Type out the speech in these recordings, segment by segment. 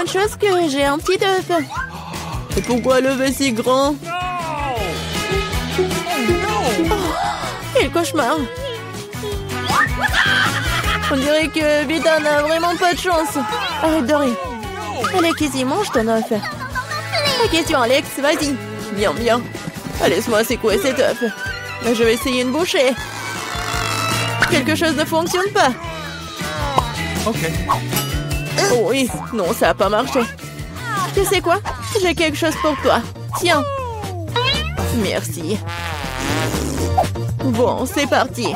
bonne chose que j'ai un petit œuf. Et pourquoi l'œuf est si grand? Quel cauchemar! On dirait que Vita n'a vraiment pas de chance. Arrête de rire. Allez, Casey, mange ton œuf. La question, Alex, vas-y. Bien, bien. Laisse-moi secouer cet œuf. Je vais essayer une bouchée. Quelque chose ne fonctionne pas. Ok. Oh oui, non, ça n'a pas marché. Tu sais quoi? J'ai quelque chose pour toi. Tiens. Merci. Bon, c'est parti.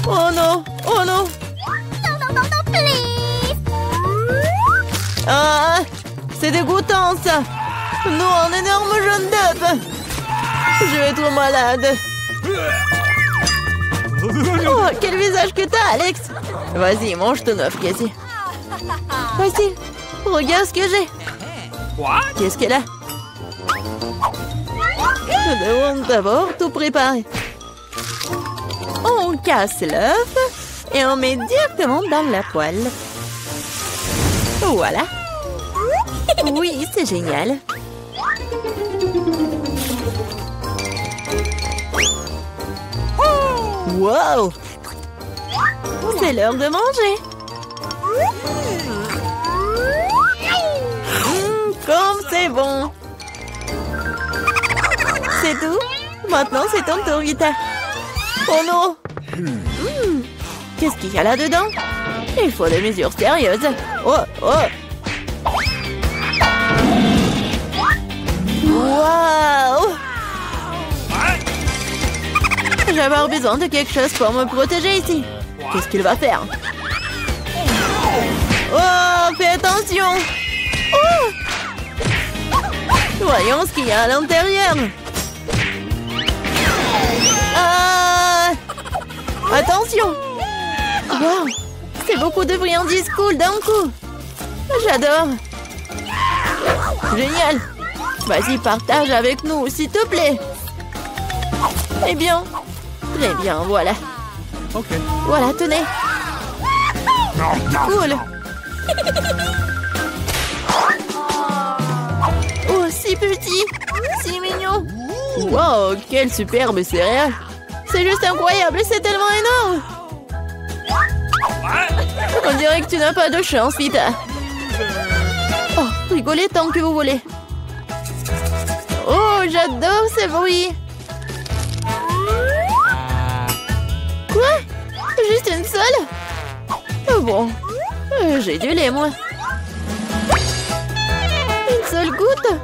Oh non! Oh non! Ah! C'est dégoûtant, ça! Non, un énorme jaune d'œuf! Je vais être malade! Oh, quel visage que t'as, Alex! Vas-y, mange ton œuf, Casey. Vas-y, regarde ce que j'ai! Qu'est-ce qu'elle a? Je demande d'abord tout préparer. On casse l'œuf et on met directement dans la poêle. Voilà. Oui, c'est génial. Wow! C'est l'heure de manger. Comme c'est bon. C'est tout? Maintenant, c'est ton tour, Vita. Oh non! Qu'est-ce qu'il y a là-dedans? Il faut des mesures sérieuses. Oh, oh! Waouh! Je vais avoir besoin de quelque chose pour me protéger ici. Qu'est-ce qu'il va faire? Oh, fais attention! Oh! Voyons ce qu'il y a à l'intérieur. Ah! Attention! Wow! C'est beaucoup de friandises cool d'un coup! J'adore! Génial! Vas-y, partage avec nous, s'il te plaît! Eh bien, très bien, voilà. Ok. Voilà, tenez! Cool! Oh, si petit! Si mignon! Wow, quelle superbe céréale! C'est juste incroyable, c'est tellement énorme! On dirait que tu n'as pas de chance, Vita. Oh, rigolez tant que vous voulez. Oh, j'adore ces bruits. Quoi? Juste une seule? Oh bon, j'ai du lait, moi. Une seule goutte?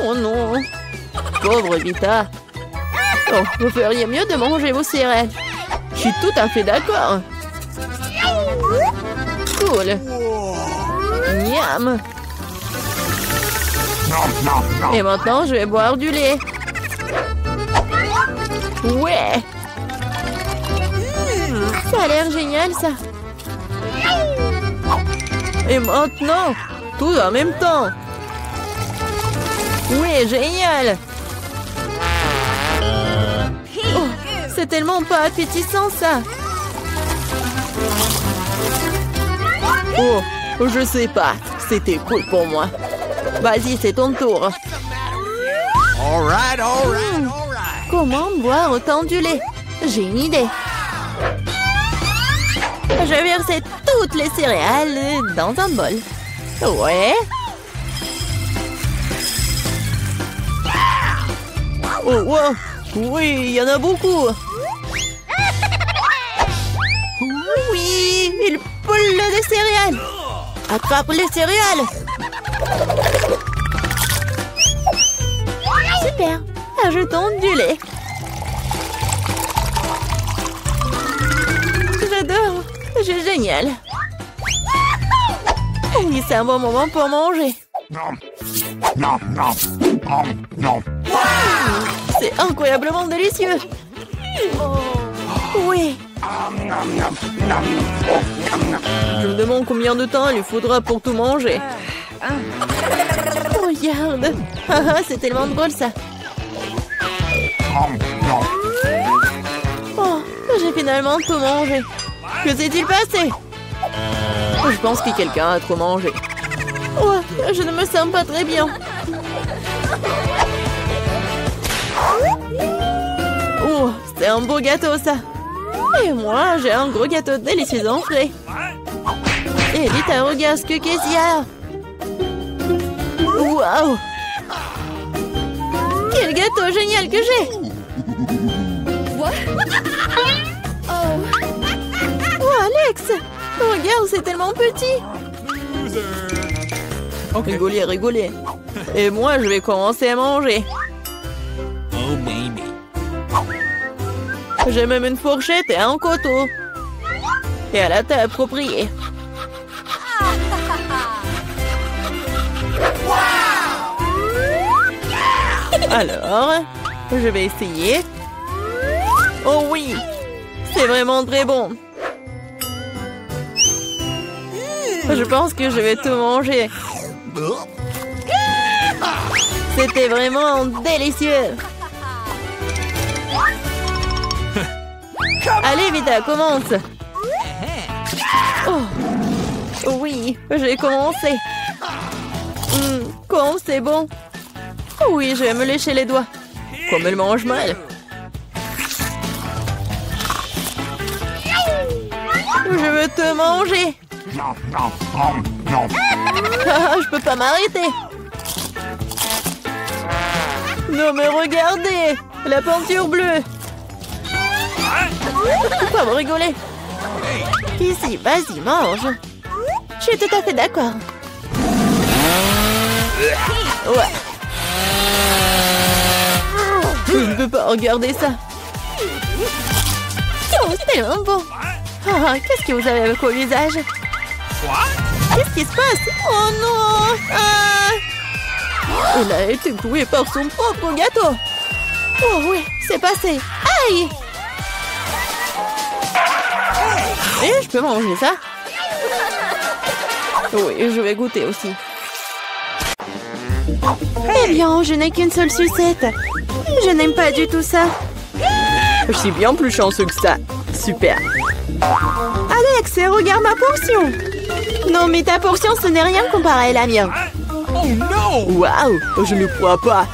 Oh non. Pauvre Vita. Oh, vous feriez mieux de manger vos céréales. Je suis tout à fait d'accord. Cool. Miam. Et maintenant, je vais boire du lait. Ouais. Ça a l'air génial, ça. Et maintenant, tout en même temps. Oui, génial. Oh, c'est tellement pas appétissant, ça. Oh, je sais pas. C'était cool pour moi. Vas-y, c'est ton tour. All right. Comment boire autant du lait? J'ai une idée. Je vais verser toutes les céréales dans un bol. Ouais. Oh, wow. Oui, il y en a beaucoup. Oui, il poule des céréales. Attrape les céréales. Super. Ajoutons du lait. J'adore. C'est génial. Oui, c'est un bon moment pour manger. C'est incroyablement délicieux. Oui. Je me demande combien de temps il lui faudra pour tout manger. Regarde. C'est tellement drôle, ça. Oh, j'ai finalement tout mangé. Que s'est-il passé? Je pense que quelqu'un a trop mangé. Oh, je ne me sens pas très bien. Oh, c'est un beau gâteau, ça. Et moi, j'ai un gros gâteau délicieux en frais. Et Vita, regarde ce qu'il y a. Waouh! Quel gâteau génial que j'ai! Oh, Alex! Regarde, c'est tellement petit! Okay. Rigolez, rigolez. Et moi, je vais commencer à manger. Oh, baby. J'ai même une fourchette et un couteau. Et à la table appropriée. Alors, je vais essayer. Oh oui, c'est vraiment très bon. Je pense que je vais tout manger. C'était vraiment délicieux. Allez, Vita, commence. Oh, oui, j'ai commencé. Comme c'est bon. Oui, je vais me lécher les doigts. Comme elle mange mal. Je veux te manger. Ah, je peux pas m'arrêter. Non mais regardez, la peinture bleue. Pourquoi vous rigolez? Ici, vas-y, mange. Je suis tout à fait d'accord. Ouais. Je ne peux pas regarder ça. Oh, c'est tellement bon. Ah, qu'est-ce que vous avez avec vos visages? Qu'est-ce qui se passe? Oh non! Elle a été clouée par son propre gâteau. Oh oui, c'est passé. Aïe! Et je peux manger ça? Oui, je vais goûter aussi. Eh bien, je n'ai qu'une seule sucette. Je n'aime pas du tout ça. Je suis bien plus chanceux que ça. Super. Alex, regarde ma portion. Non, mais ta portion, ce n'est rien comparé à la mienne. Oh non! Waouh, je ne crois pas.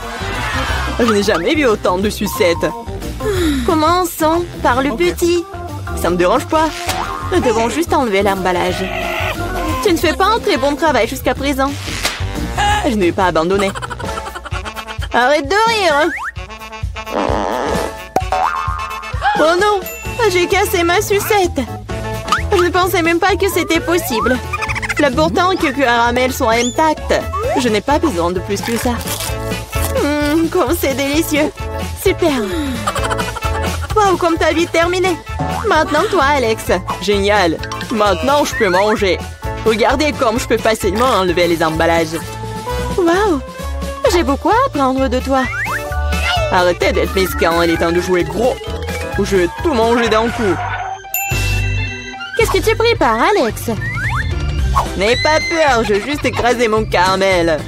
Je n'ai jamais vu autant de sucettes. Commençons par le petit. Ça me dérange pas. Nous devons juste enlever l'emballage. Tu ne fais pas un très bon travail jusqu'à présent. Je ne vais pas abandonner. Arrête de rire. Oh non, j'ai cassé ma sucette. Je ne pensais même pas que c'était possible. L'important que le caramel soit intact. Je n'ai pas besoin de plus que ça. Comme c'est délicieux. Super. Wow, comme t'as vite terminé. Maintenant, toi, Alex. Génial. Maintenant, je peux manger. Regardez comme je peux facilement enlever les emballages. Wow. J'ai beaucoup à apprendre de toi. Arrêtez d'être mesquin, il est temps de jouer gros. Ou je vais tout manger d'un coup. Qu'est-ce que tu prépares, Alex? N'aie pas peur, je vais juste écraser mon caramel.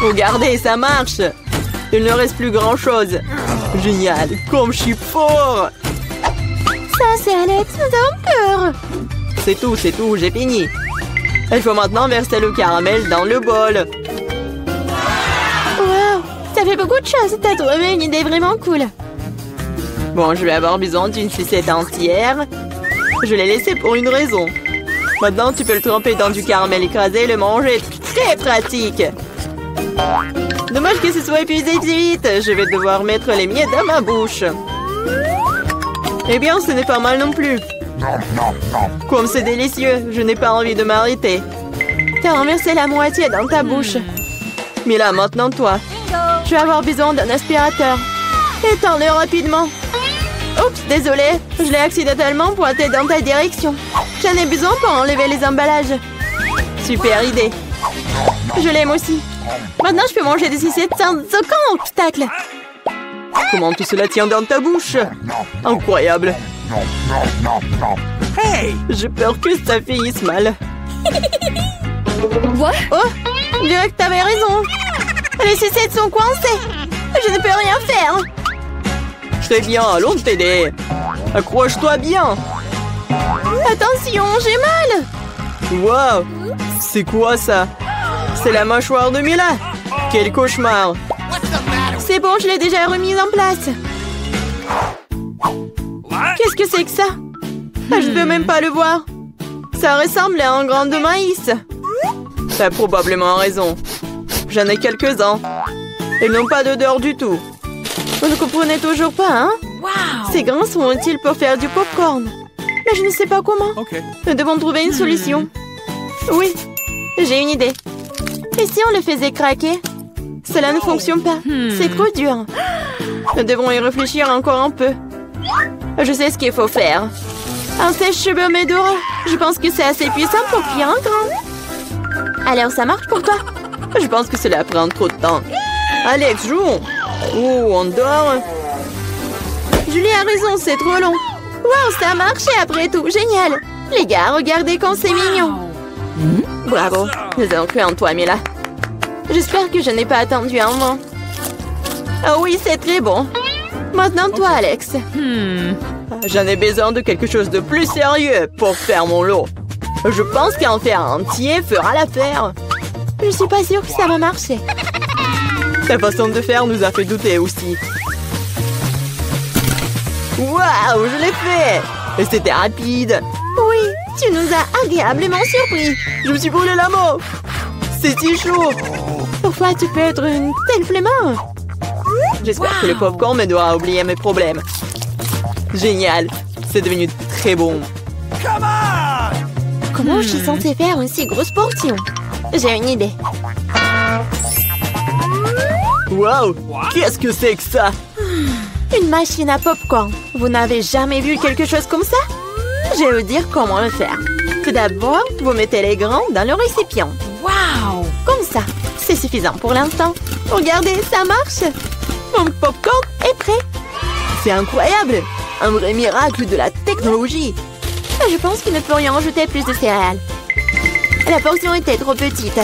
Regardez, ça marche. Il ne reste plus grand-chose. Génial, comme je suis fort. Ça, c'est Alex, nous avons peur. C'est tout, j'ai fini. Il faut maintenant verser le caramel dans le bol. Wow, ça fait beaucoup de choses. T'as trouvé une idée vraiment cool. Bon, je vais avoir besoin d'une sucette entière. Je l'ai laissée pour une raison. Maintenant, tu peux le tremper dans du caramel écrasé et le manger. Très pratique. Dommage que ce soit épuisé si vite. Je vais devoir mettre les miettes dans ma bouche. Eh bien, ce n'est pas mal non plus. Comme c'est délicieux, je n'ai pas envie de m'arrêter. T'as renversé la moitié dans ta bouche. Mais là, maintenant, toi. Je vais avoir besoin d'un aspirateur. Étends-le rapidement. Oups, désolé. Je l'ai accidentellement pointé dans ta direction. J'en ai besoin pour enlever les emballages. Super idée. Je l'aime aussi. Maintenant, je peux manger des sucettes sans aucun obstacle. Comment tout cela tient dans ta bouche? Incroyable. Hey! J'ai peur que ça finisse mal. What? Oh, je dirais que t'avais raison. Les sucettes sont coincées. Je ne peux rien faire. Très bien, allons t'aider. Accroche-toi bien. Attention, j'ai mal. Wow! C'est quoi ça? C'est la mâchoire de Mila! Quel cauchemar! C'est bon, je l'ai déjà remise en place. Qu'est-ce que c'est que ça? Je ne peux même pas le voir. Ça ressemble à un grain de maïs. T'as probablement raison. J'en ai quelques-uns. Ils n'ont pas d'odeur du tout. Vous ne comprenez toujours pas, hein? Ces grains sont utiles pour faire du popcorn. Mais je ne sais pas comment. Nous devons trouver une solution. Oui, j'ai une idée. Et si on le faisait craquer? Cela ne fonctionne pas. C'est trop dur. Nous devons y réfléchir encore un peu. Je sais ce qu'il faut faire. Un sèche-cheveux Medora. Je pense que c'est assez puissant pour cuire un grain. Alors, ça marche pour toi? Je pense que cela prend trop de temps. Alex, jouons! Oh, on dort! Julie a raison, c'est trop long. Wow, ça a marché après tout. Génial! Les gars, regardez comme c'est mignon. Bravo! Nous avons cru en toi, Mila. J'espère que je n'ai pas attendu un moment. Ah oui, c'est très bon. Maintenant, toi, Alex. J'en ai besoin de quelque chose de plus sérieux pour faire mon lot. Je pense qu'un fer entier fera l'affaire. Je suis pas sûre que ça va marcher. Ta façon de faire nous a fait douter aussi. Waouh, je l'ai fait! Et c'était rapide. Oui, tu nous as agréablement surpris. Je me suis brûlé la main. C'est si chaud. Parfois, tu peux être une telle flemmard. J'espère que le popcorn m'aidera à oublier mes problèmes. Génial. C'est devenu très bon. Comment je suis censée faire une si grosse portion? J'ai une idée. Waouh! Qu'est-ce que c'est que ça? Une machine à popcorn. Vous n'avez jamais vu quelque chose comme ça? Je vais vous dire comment le faire. Tout d'abord, vous mettez les grains dans le récipient. Wow! Comme ça. C'est suffisant pour l'instant. Regardez, ça marche. Mon popcorn est prêt. C'est incroyable! Un vrai miracle de la technologie. Je pense qu'il ne peut rien ajouter plus de céréales. La portion était trop petite.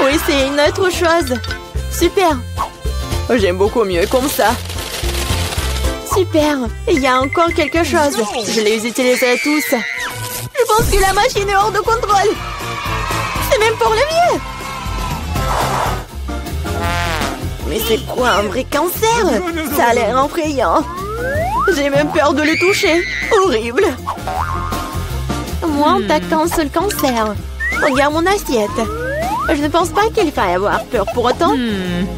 Oui, c'est une autre chose. Super. J'aime beaucoup mieux comme ça. Super. Il y a encore quelque chose. Je les utiliserai tous. Je pense que la machine est hors de contrôle. C'est même pour le mieux. Mais c'est quoi un vrai cancer? Ça a l'air effrayant. J'ai même peur de le toucher. Horrible. Moi, on t'attend un seul cancer. Regarde mon assiette. Je ne pense pas qu'il faille avoir peur pour autant.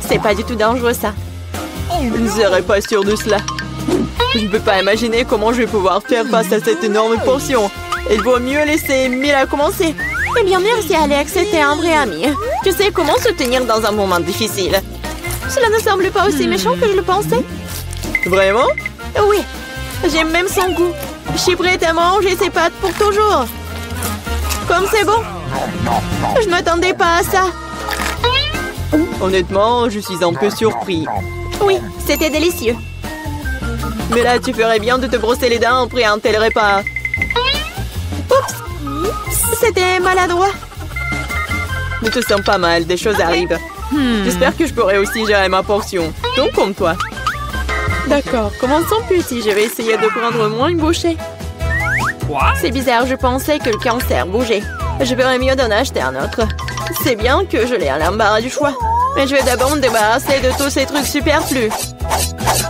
C'est pas du tout dangereux, ça. Je ne serais pas sûre de cela. Je ne peux pas imaginer comment je vais pouvoir faire face à cette énorme portion. Il vaut mieux laisser Mila commencer. Eh bien, merci, Alex. C'était un vrai ami. Tu sais comment se tenir dans un moment difficile. Cela ne semble pas aussi méchant que je le pensais. Vraiment? Oui. J'aime même son goût. Je suis prête à manger ses pâtes pour toujours. Comme c'est bon. Je ne m'attendais pas à ça. Honnêtement, je suis un peu surpris. Oui, c'était délicieux. Mais là, tu ferais bien de te brosser les dents après un tel repas. Oups! C'était maladroit. Ne te sens pas mal, des choses arrivent. J'espère que je pourrai aussi gérer ma portion. Donc comme toi. D'accord, commençons petit. Je vais essayer de prendre moins une bouchée. C'est bizarre, je pensais que le cancer bougeait. Je ferais mieux d'en acheter un autre. C'est bien que je l'ai à l'embarras du choix. Mais je vais d'abord me débarrasser de tous ces trucs superflus.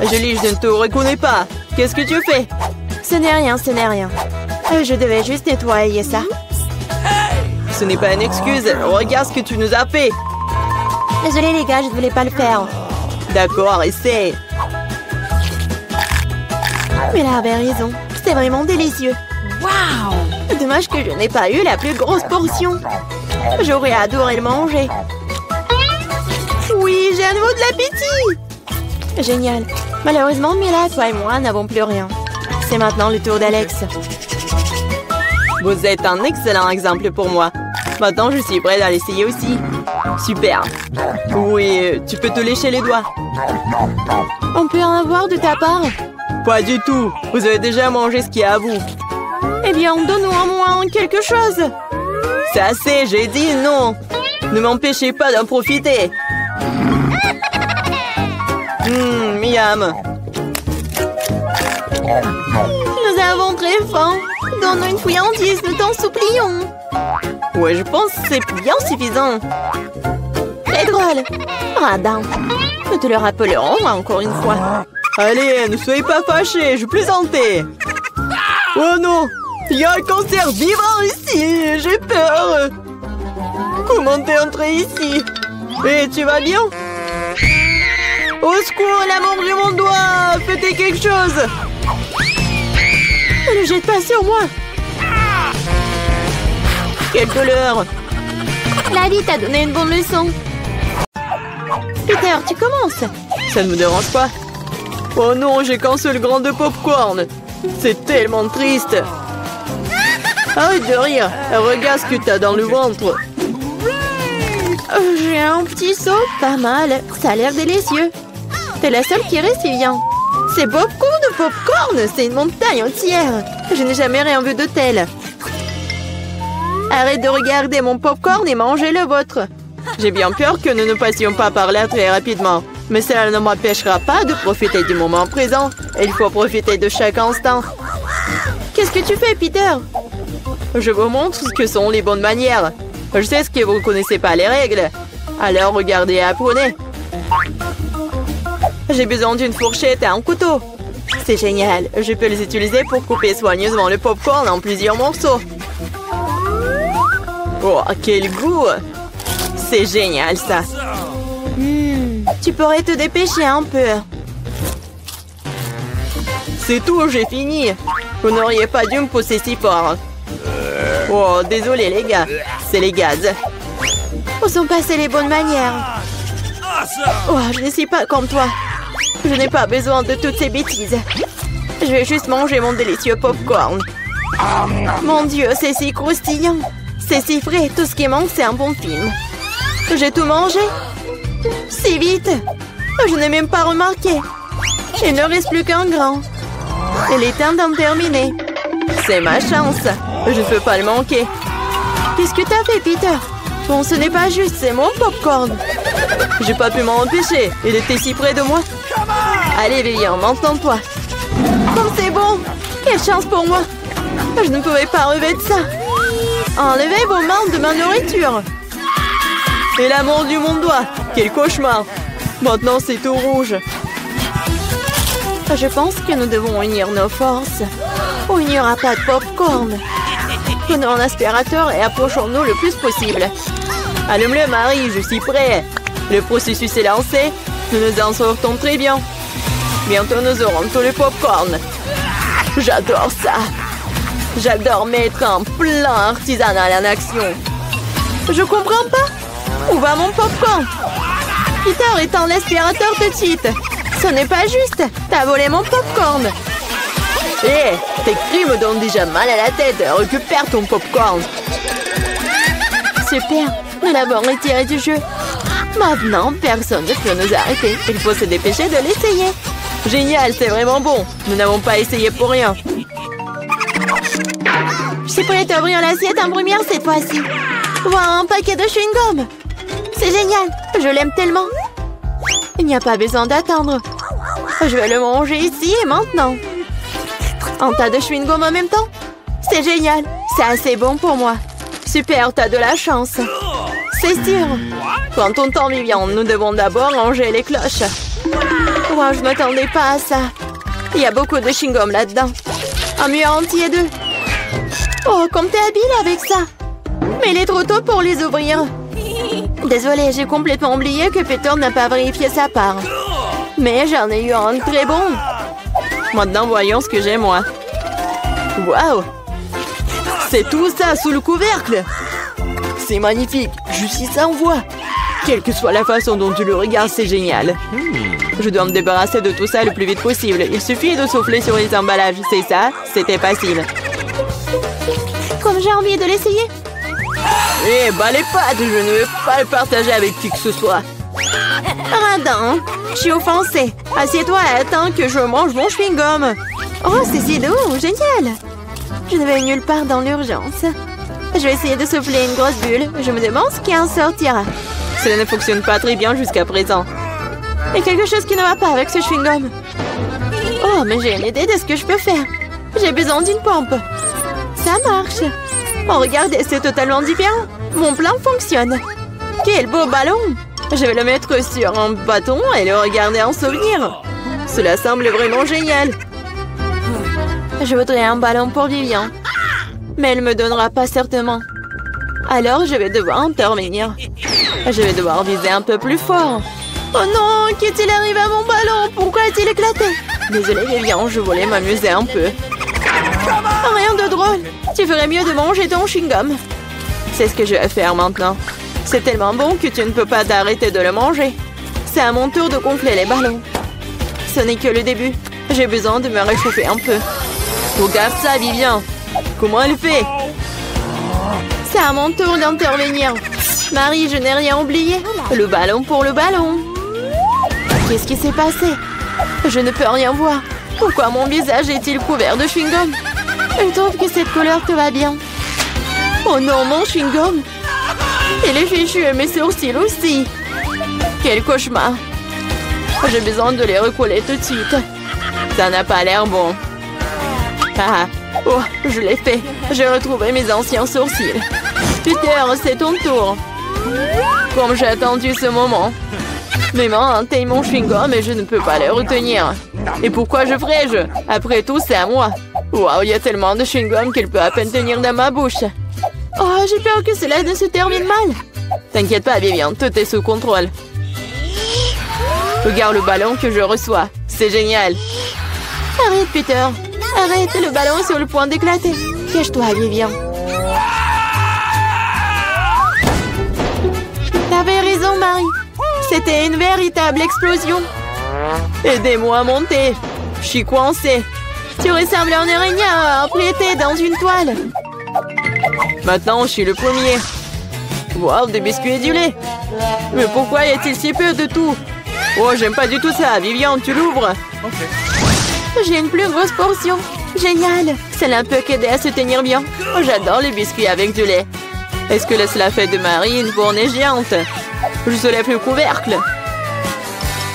Julie, je ne te reconnais pas. Qu'est-ce que tu fais? Ce n'est rien, ce n'est rien. Je devais juste nettoyer ça. Ce n'est pas une excuse. Regarde ce que tu nous as fait. Désolée les gars, je ne voulais pas le faire. D'accord, essaie. Mais là avait raison. C'est vraiment délicieux. Waouh! Dommage que je n'ai pas eu la plus grosse portion. J'aurais adoré le manger. Oui, j'ai à nouveau de l'appétit. Génial. Malheureusement, Mila, toi et moi n'avons plus rien. C'est maintenant le tour d'Alex. Vous êtes un excellent exemple pour moi. Maintenant, je suis prête à l'essayer aussi. Super. Oui, tu peux te lécher les doigts. On peut en avoir de ta part? Pas du tout. Vous avez déjà mangé ce qui est à vous. Eh bien, donne-nous au moins quelque chose. C'est assez, j'ai dit non. Ne m'empêchez pas d'en profiter. Miam. Tu nous as avons très faim. Donne-nous une friandise, nous t'en supplions. Ouais, je pense que c'est bien suffisant. Très drôle. Radin. Nous te le rappellerons encore une fois. Allez, ne soyez pas fâchés, je plaisantais. Oh non, il y a un cancer vivant ici, j'ai peur. Comment t'es entré ici? Et tu vas bien? Au secours, la membre de mon doigt! Faites quelque chose! Ne le jette pas sur moi! Quelle douleur! La vie t'a donné une bonne leçon. Peter, tu commences. Ça ne me dérange pas. Oh non, j'ai qu'un seul grain de popcorn. C'est tellement triste. Arrête de rire. Regarde ce que t'as dans le ventre. J'ai un petit seau, pas mal. Ça a l'air délicieux. T'es la seule qui reste vivant. C'est beaucoup de popcorn, c'est une montagne entière. Je n'ai jamais rien vu de tel. Arrête de regarder mon popcorn et mangez le vôtre. J'ai bien peur que nous ne passions pas par là très rapidement. Mais cela ne m'empêchera pas de profiter du moment présent. Il faut profiter de chaque instant. Qu'est-ce que tu fais, Peter? Je vous montre ce que sont les bonnes manières. Je sais que vous ne connaissez pas les règles. Alors regardez et apprenez. J'ai besoin d'une fourchette et un couteau. C'est génial. Je peux les utiliser pour couper soigneusement le popcorn en plusieurs morceaux. Oh, quel goût! C'est génial, ça. Tu pourrais te dépêcher un peu. C'est tout, j'ai fini. Vous n'auriez pas dû me pousser si fort. Oh, désolé les gars. C'est les gaz. Où sont passées les bonnes manières? Oh, je ne suis pas comme toi. Je n'ai pas besoin de toutes ces bêtises. Je vais juste manger mon délicieux popcorn. Mon Dieu, c'est si croustillant. C'est si frais. Tout ce qui manque, c'est un bon film. J'ai tout mangé. Si vite. Je n'ai même pas remarqué. Il ne reste plus qu'un grain. Il est temps d'en terminer. C'est ma chance. Je ne peux pas le manquer. Qu'est-ce que t'as fait, Peter? Bon, ce n'est pas juste, c'est mon popcorn. J'ai pas pu m'en empêcher. Il était si près de moi. Allez, Vivian, m'entends-toi. Comme c'est bon. Quelle chance pour moi. Je ne pouvais pas relever de ça. Enlevez vos mains de ma nourriture. Et la mordu mon doigt. Quel cauchemar. Maintenant, c'est tout rouge. Je pense que nous devons unir nos forces. Ou il n'y aura pas de popcorn. Prenons un aspirateur et approchons-nous le plus possible. Allume-le, Marie, je suis prêt. Le processus est lancé. Nous nous en sortons très bien. Bientôt, nous aurons tout le popcorn. J'adore ça. J'adore mettre un plan artisanal en action. Je comprends pas. Où va mon popcorn? Peter, éteins l'aspirateur tout de suite. Ce n'est pas juste. T'as volé mon popcorn. Hé, tes cris me donnent déjà mal à la tête. Récupère ton popcorn. Super. Nous l'avons retiré du jeu. Maintenant, personne ne peut nous arrêter. Il faut se dépêcher de l'essayer. Génial, c'est vraiment bon. Nous n'avons pas essayé pour rien. Je suis prête à ouvrir l'assiette en première cette fois-ci. Voilà un paquet de chewing-gum. C'est génial. Je l'aime tellement. Il n'y a pas besoin d'attendre. Je vais le manger ici et maintenant. Un tas de chewing-gum en même temps? C'est génial. C'est assez bon pour moi. Super, t'as de la chance. C'est sûr. Prends ton temps, Vivian. Nous devons d'abord ranger les cloches. Wow, je ne m'attendais pas à ça. Il y a beaucoup de chewing-gum là-dedans. Un mur entier d'eux. Oh, comme t'es habile avec ça. Mais il est trop tôt pour les ouvrir. Désolée, j'ai complètement oublié que Peter n'a pas vérifié sa part. Mais j'en ai eu un très bon. Maintenant, voyons ce que j'ai, moi. Waouh! C'est tout ça sous le couvercle! C'est magnifique! Je suis sans voix! Quelle que soit la façon dont tu le regardes, c'est génial! Je dois me débarrasser de tout ça le plus vite possible. Il suffit de souffler sur les emballages. C'est ça? C'était facile. Comme j'ai envie de l'essayer. Eh, bah les pattes! Je ne vais pas le partager avec qui que ce soit. Radin, je suis offensée. Assieds-toi et attends que je mange mon chewing-gum. Oh, c'est si doux, génial. Je ne vais nulle part dans l'urgence. Je vais essayer de souffler une grosse bulle. Je me demande ce qui en sortira. Cela ne fonctionne pas très bien jusqu'à présent. Il y a quelque chose qui ne va pas avec ce chewing-gum. Oh, mais j'ai une idée de ce que je peux faire. J'ai besoin d'une pompe. Ça marche. Oh, regardez, c'est totalement différent. Mon plan fonctionne. Quel beau ballon. Je vais le mettre sur un bâton et le regarder en souvenir. Cela semble vraiment génial. Je voudrais un ballon pour Vivian. Mais elle ne me donnera pas certainement. Alors, je vais devoir intervenir. Je vais devoir viser un peu plus fort. Oh non, qu'est-il arrivé à mon ballon? Pourquoi a-t-il éclaté? Désolée, Vivian, je voulais m'amuser un peu. Rien de drôle. Tu ferais mieux de manger ton chewing-gum. C'est ce que je vais faire maintenant. C'est tellement bon que tu ne peux pas t'arrêter de le manger. C'est à mon tour de gonfler les ballons. Ce n'est que le début. J'ai besoin de me réchauffer un peu. Regarde ça, Vivian. Comment elle fait? C'est à mon tour d'intervenir. Marie, je n'ai rien oublié. Le ballon pour le ballon. Qu'est-ce qui s'est passé? Je ne peux rien voir. Pourquoi mon visage est-il couvert de chewing-gum? Je trouve que cette couleur te va bien. Oh non, mon chewing-gum. Il est fichu et mes sourcils aussi. Quel cauchemar. J'ai besoin de les recoller tout de suite. Ça n'a pas l'air bon. Ah, oh, je l'ai fait. J'ai retrouvé mes anciens sourcils. Peter, c'est ton tour. Comme j'ai attendu ce moment. Mes mains atteignent mon chewing-gum et je ne peux pas les retenir. Et pourquoi je ferais-je? Après tout, c'est à moi. Waouh, il y a tellement de chewing-gum qu'il peut à peine tenir dans ma bouche. Oh, j'ai peur que cela ne se termine mal. T'inquiète pas, Vivian, tout est sous contrôle. Regarde le ballon que je reçois. C'est génial. Arrête, Peter. Arrête, le ballon est sur le point d'éclater. Cache-toi, Vivian. T'avais raison, Marie. C'était une véritable explosion. Aidez-moi à monter. Je suis coincée. Tu ressembles à un araignée emprunté dans une toile. Maintenant, je suis le premier. Wow, des biscuits et du lait. Mais pourquoi y a-t-il si peu de tout? Oh, j'aime pas du tout ça. Vivian, tu l'ouvres? J'ai une plus grosse portion. Génial. Ça l'a un peu aidé à se tenir bien. Oh, j'adore les biscuits avec du lait. Est-ce que cela fait de Marie une fournée géante? Je soulève le couvercle.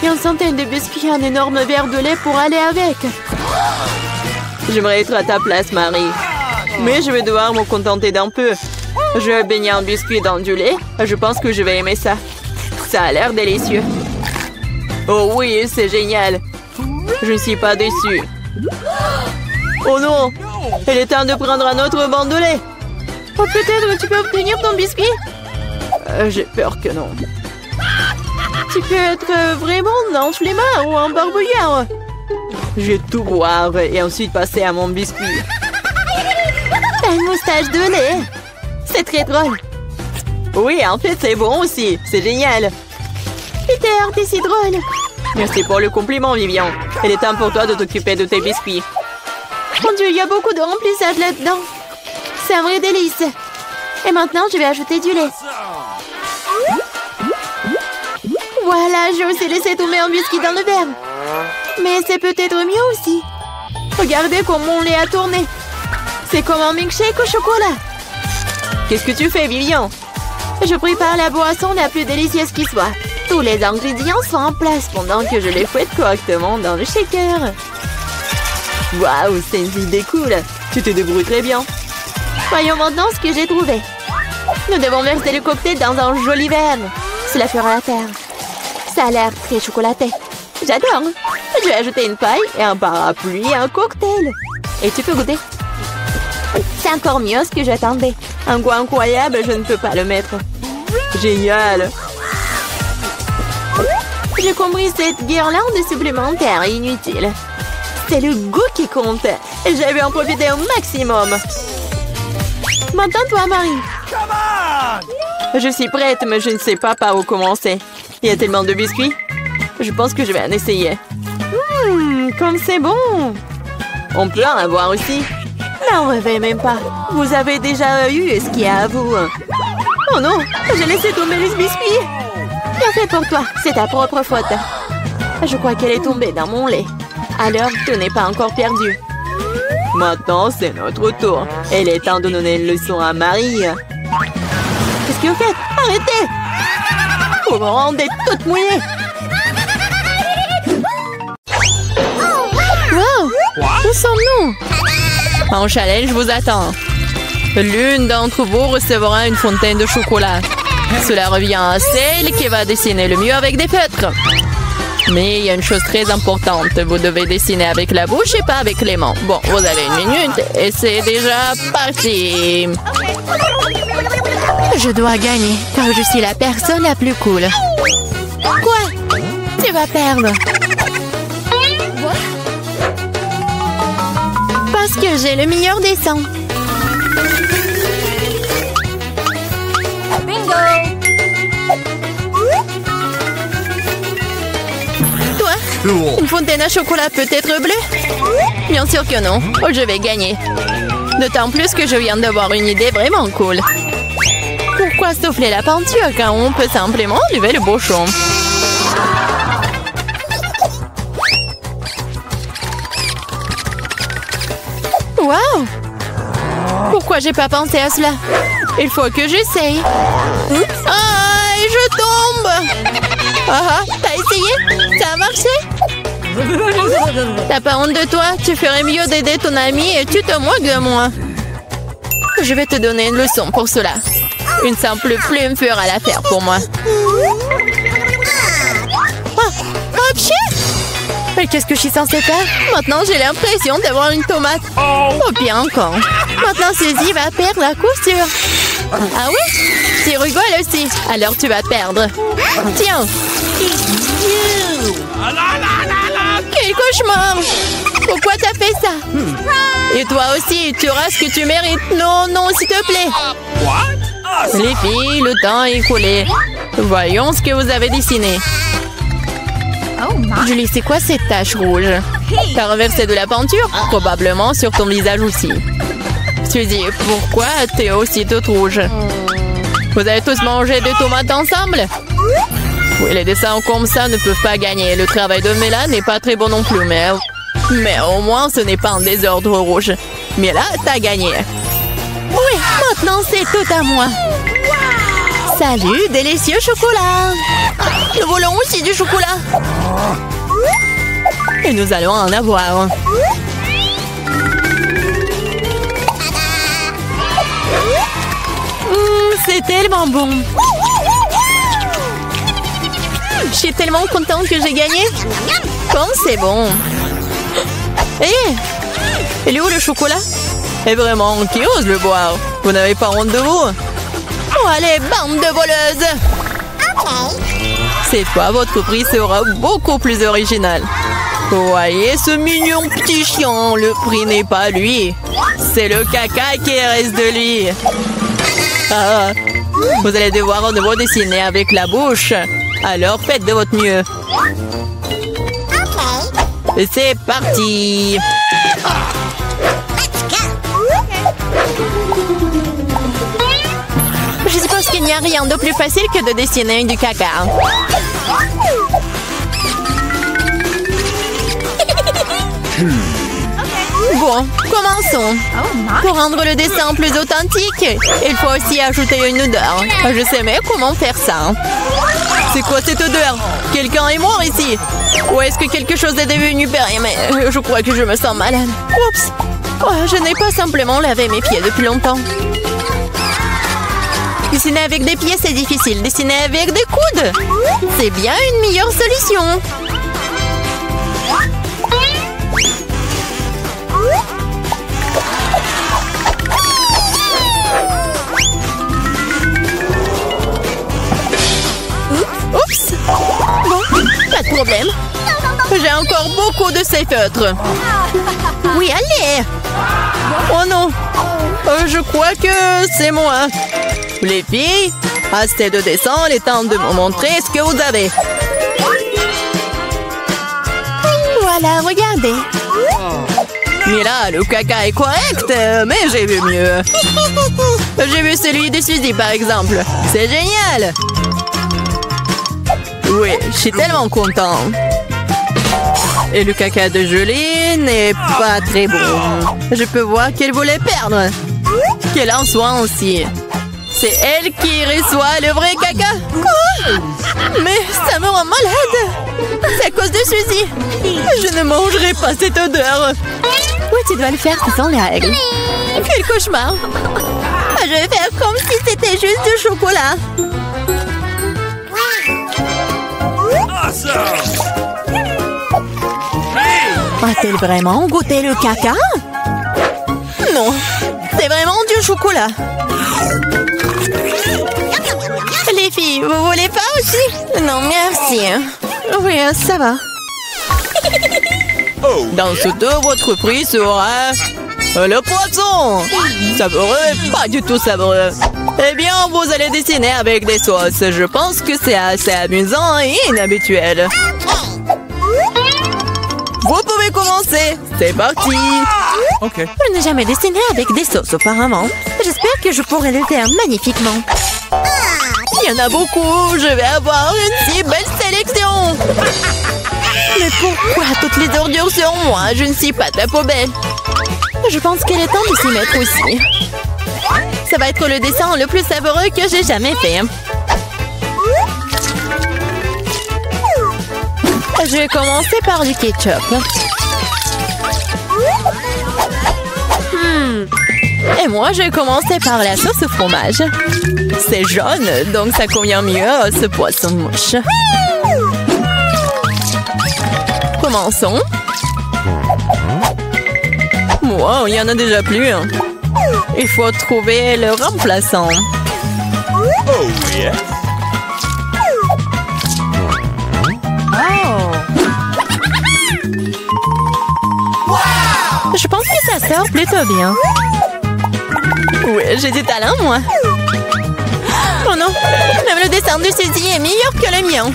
Et une centaine de biscuits et un énorme verre de lait pour aller avec. J'aimerais être à ta place, Marie. Mais je vais devoir me contenter d'un peu. Je vais baigner un biscuit dans du lait. Je pense que je vais aimer ça. Ça a l'air délicieux. Oh oui, c'est génial. Je ne suis pas déçue. Oh non! Il est temps de prendre un autre banc de lait. Oh, peut-être tu peux obtenir ton biscuit? J'ai peur que non. Tu peux être vraiment un flemmard ou un barbouillard. Je vais tout boire et ensuite passer à mon biscuit. T'as une moustache de lait. C'est très drôle. Oui, en fait, c'est bon aussi. C'est génial. Peter, t'es si drôle. Merci pour le compliment, Vivian. Il est temps pour toi de t'occuper de tes biscuits. Mon Dieu, il y a beaucoup de remplissage là-dedans. C'est un vrai délice. Et maintenant, je vais ajouter du lait. Voilà, j'ai aussi laissé tomber un biscuit dans le verre. Mais c'est peut-être mieux aussi. Regardez comment mon lait a tourné. C'est comme un milkshake au chocolat. Qu'est-ce que tu fais, Vivian? Je prépare la boisson la plus délicieuse qui soit. Tous les ingrédients sont en place pendant que je les fouette correctement dans le shaker. Waouh, c'est une idée cool. Tu te débrouilles très bien. Voyons maintenant ce que j'ai trouvé. Nous devons verser le cocktail dans un joli verre. Cela fera l'affaire. Ça a l'air très chocolaté. J'adore. Je vais ajouter une paille et un parapluie et un cocktail. Et tu peux goûter. C'est encore mieux ce que j'attendais. Un goût incroyable, je ne peux pas le mettre. Génial. J'ai compris cette guirlande supplémentaire inutile. C'est le goût qui compte. Et je vais en profiter au maximum. Maintenant, toi, Marie. Je suis prête, mais je ne sais pas par où commencer. Il y a tellement de biscuits. Je pense que je vais en essayer. Comme c'est bon. On peut en avoir aussi. N'en rêvez même pas. Vous avez déjà eu ce qu'il y a à vous. Oh non, j'ai laissé tomber les biscuits. Bien fait pour toi, c'est ta propre faute. Je crois qu'elle est tombée dans mon lait. Alors, tout n'est pas encore perdu. Maintenant, c'est notre tour. Il est temps de donner une leçon à Marie. Qu'est-ce que vous faites? Arrêtez! Vous me rendez toute mouillée. Wow! Où sommes-nous? En challenge vous attend. L'une d'entre vous recevra une fontaine de chocolat. Cela revient à celle qui va dessiner le mieux avec des feutres. Mais il y a une chose très importante. Vous devez dessiner avec la bouche et pas avec les mains. Bon, vous avez 1 minute et c'est déjà parti. Je dois gagner, car je suis la personne la plus cool. Quoi? Tu vas perdre. Parce que j'ai le meilleur dessin. Toi, une fontaine à chocolat peut être bleue? Bien sûr que non. Oh, je vais gagner. D'autant plus que je viens d'avoir une idée vraiment cool. Pourquoi souffler la peinture quand on peut simplement lever le bouchon? Wow! Pourquoi j'ai pas pensé à cela? Il faut que j'essaye. Ah, et je tombe! Ah, t'as essayé? Ça a marché? T'as pas honte de toi? Tu ferais mieux d'aider ton ami et tu te moques de moi. Je vais te donner une leçon pour cela. Une simple plume fera l'affaire pour moi. Oh, mais qu'est-ce que je suis censée faire? Maintenant, j'ai l'impression d'avoir une tomate. Oh, bien encore. Maintenant, Suzy va perdre la couture. Ah oui? Tu rigoles aussi. Alors, tu vas perdre. Tiens. Quel cauchemar! Pourquoi t'as fait ça? Et toi aussi, tu auras ce que tu mérites. Non, non, s'il te plaît. Les filles, le temps est écoulé. Voyons ce que vous avez dessiné. Julie, c'est quoi cette tache rouge? T'as renversé de la peinture? Probablement sur ton visage aussi. Suzy, pourquoi t'es aussi toute rouge? Vous avez tous mangé des tomates ensemble? Oui, les dessins comme ça ne peuvent pas gagner. Le travail de Mela n'est pas très bon non plus, mais au moins ce n'est pas un désordre rouge. Mais là, t'as gagné. Oui, maintenant c'est tout à moi. Salut, délicieux chocolat. Nous voulons aussi du chocolat. Et nous allons en avoir. C'est tellement bon. Je suis tellement contente que j'ai gagné. Comme c'est bon. Il est où le chocolat? Et vraiment, qui ose le boire? Vous n'avez pas honte de vous? Oh, allez, bande de voleuses! Cette fois, votre prix sera beaucoup plus original. Voyez ce mignon petit chien, le prix n'est pas lui. C'est le caca qui reste de lui. Ah, vous allez devoir de nouveau dessiner avec la bouche. Alors faites de votre mieux. Et c'est parti. Je suppose qu'il n'y a rien de plus facile que de dessiner du caca. Bon, commençons. Pour rendre le dessin plus authentique, il faut aussi ajouter une odeur. Je sais mais comment faire ça. C'est quoi cette odeur? Quelqu'un est mort ici? Ou est-ce que quelque chose est devenu périlleux? Mais je crois que je me sens malade. Oups! Oh, je n'ai pas simplement lavé mes pieds depuis longtemps. Dessiner avec des pieds, c'est difficile. Dessiner avec des coudes, c'est bien une meilleure solution. Oups! Bon, pas de problème. J'ai encore beaucoup de ces feutres. Oui, allez! Oh non! Je crois que c'est moi. Les filles, assez de dessin, il est temps de me montrer ce que vous avez. Voilà, regardez. Mais là, le caca est correct, mais j'ai vu mieux. J'ai vu celui de Suzy, par exemple. C'est génial! Oui, je suis tellement content. Et le caca de Julie n'est pas très bon. Je peux voir qu'elle voulait perdre. Qu'elle en soit aussi. C'est elle qui reçoit le vrai caca. Quoi? Mais ça me rend malade. C'est à cause de Suzy. Je ne mangerai pas cette odeur. Oui, tu dois le faire, ce sont les règles. Quel cauchemar! Je vais faire comme si c'était juste du chocolat. A-t-elle vraiment goûté le caca? Non, c'est vraiment du chocolat. Les filles, vous voulez pas aussi? Non, merci. Oui, ça va. Dans ce dos, votre prix sera... le poisson! Savoureux, pas du tout savoureux. Eh bien, vous allez dessiner avec des sauces. Je pense que c'est assez amusant et inhabituel. Vous pouvez commencer. C'est parti. Ok. Je n'ai jamais dessiné avec des sauces auparavant. J'espère que je pourrai le faire magnifiquement. Il y en a beaucoup. Je vais avoir une si belle sélection. Mais pourquoi toutes les ordures sur moi? Je ne suis pas ta poubelle. Je pense qu'il est temps de s'y mettre aussi. Ça va être le dessin le plus savoureux que j'ai jamais fait. Je vais commencer par du ketchup. Et moi, je vais commencer par la sauce au fromage. C'est jaune, donc ça convient mieux à ce poisson mouche. Commençons. Wow, il y en a déjà plus. Il faut trouver le remplaçant. Oh, yeah. Je pense que ça sort plutôt bien. Oui, j'ai du talent, moi. Oh non, même le dessin de Suzy est meilleur que le mien.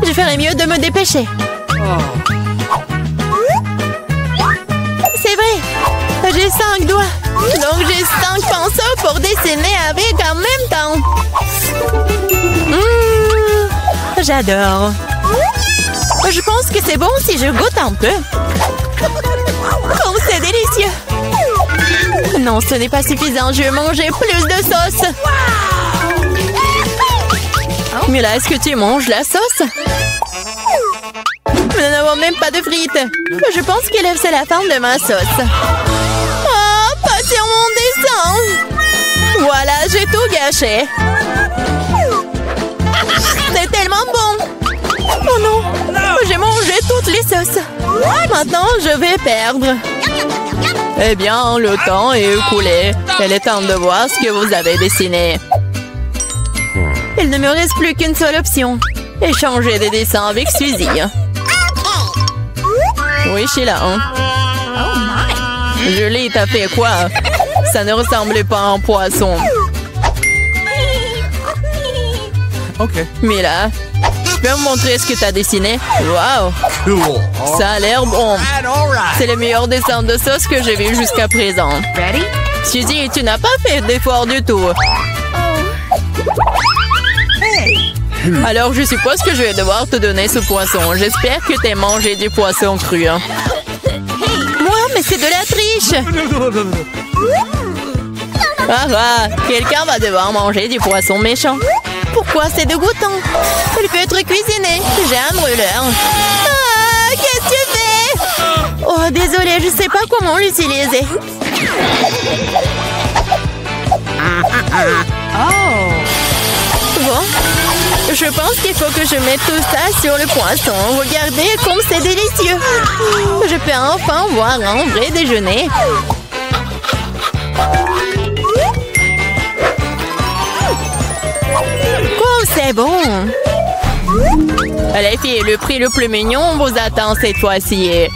Je ferais mieux de me dépêcher. C'est vrai, j'ai 5 doigts. Donc j'ai 5 pinceaux pour dessiner avec en même temps. J'adore. Je pense que c'est bon si je goûte un peu. Oh, c'est délicieux! Non, ce n'est pas suffisant. Je vais manger plus de sauce. Mais là, est-ce que tu manges la sauce? Nous n'avons même pas de frites. Je pense que c'est la fin de ma sauce. Oh, pas sur mon dessin! Voilà, j'ai tout gâché. C'est tellement bon! Oh non! J'ai mangé toutes les sauces. Maintenant, je vais perdre. Eh bien, le temps est écoulé. Il est temps de voir ce que vous avez dessiné. Il ne me reste plus qu'une seule option. Échanger des dessins avec Suzy. Oui, Sheila. Julie, t'as fait quoi? Ça ne ressemblait pas à un poisson. Ok. Mila, tu peux me montrer ce que tu as dessiné? Wow! Cool. Ça a l'air bon. C'est le meilleur dessin de sauce que j'ai vu jusqu'à présent. Ready? Suzy, tu n'as pas fait d'effort du tout. Alors, je suppose que je vais devoir te donner ce poisson. J'espère que tu as mangé du poisson cru. Moi, mais c'est de la triche! Ah, quelqu'un va devoir manger du poisson méchant. Pourquoi c'est dégoûtant? Il peut être cuisiné. J'ai un brûleur. Ah, qu'est-ce que tu fais? Oh, désolée, je sais pas comment l'utiliser. Bon, je pense qu'il faut que je mette tout ça sur le poisson. Regardez comme c'est délicieux. Je peux enfin voir un vrai déjeuner. C'est bon. Les filles, le prix le plus mignon vous attend cette fois-ci. Et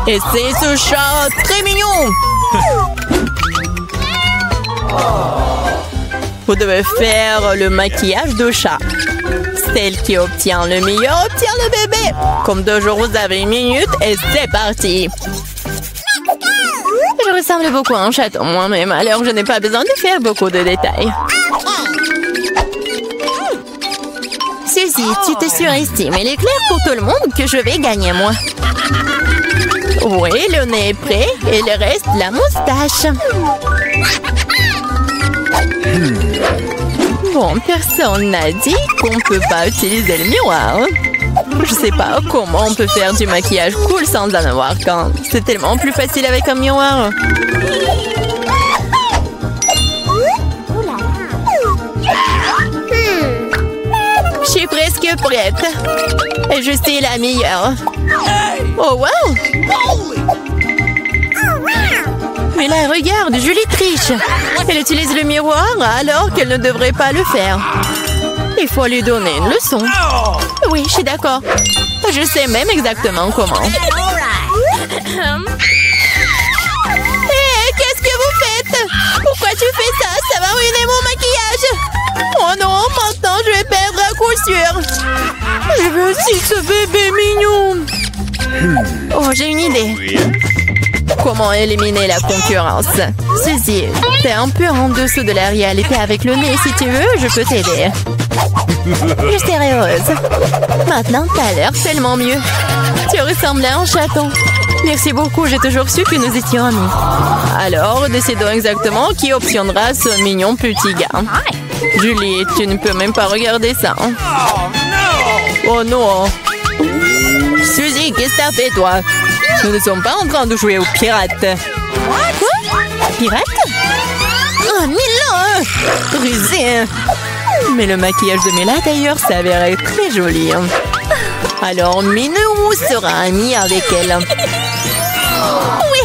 c'est ce chat très mignon. Vous devez faire le maquillage de chat. Celle qui obtient le meilleur obtient le bébé. Comme toujours, vous avez 1 minute et c'est parti. Je ressemble beaucoup à un chaton moi-même, alors je n'ai pas besoin de faire beaucoup de détails. Suzy, tu te surestimes. Il est clair pour tout le monde que je vais gagner, moi. Oui, le nez est prêt et le reste, la moustache. Bon, personne n'a dit qu'on ne peut pas utiliser le miroir. Je sais pas comment on peut faire du maquillage cool sans en avoir qu'un. C'est tellement plus facile avec un miroir. Je suis presque prête. Et je sais la meilleure. Oh wow! Mais là, regarde, Julie triche. Elle utilise le miroir alors qu'elle ne devrait pas le faire. Il faut lui donner une leçon. Oui, je suis d'accord. Je sais même exactement comment. Hé, qu'est-ce que vous faites? Pourquoi tu fais ça? Ça va ruiner mon maquillage. Oh non, maintenant je vais perdre à coup sûr. Je veux aussi ce bébé mignon. Oh, j'ai une idée. Comment éliminer la concurrence? Ceci, t'es un peu en dessous de la réalité avec le nez. Si tu veux, je peux t'aider. Je serai heureuse. Maintenant, t'as l'air tellement mieux. Tu ressembles à un chaton. Merci beaucoup, j'ai toujours su que nous étions amis. Alors, décidons exactement qui obtiendra ce mignon petit gars. Julie, tu ne peux même pas regarder ça. Oh non. Suzy, qu'est-ce que t'as fait, toi? Nous ne sommes pas en train de jouer aux pirates. Quoi? Pirates? Oh, Mila! Rusé! Mais le maquillage de Mila, d'ailleurs, s'avérait très joli. Alors, Minou sera amie avec elle. Oui!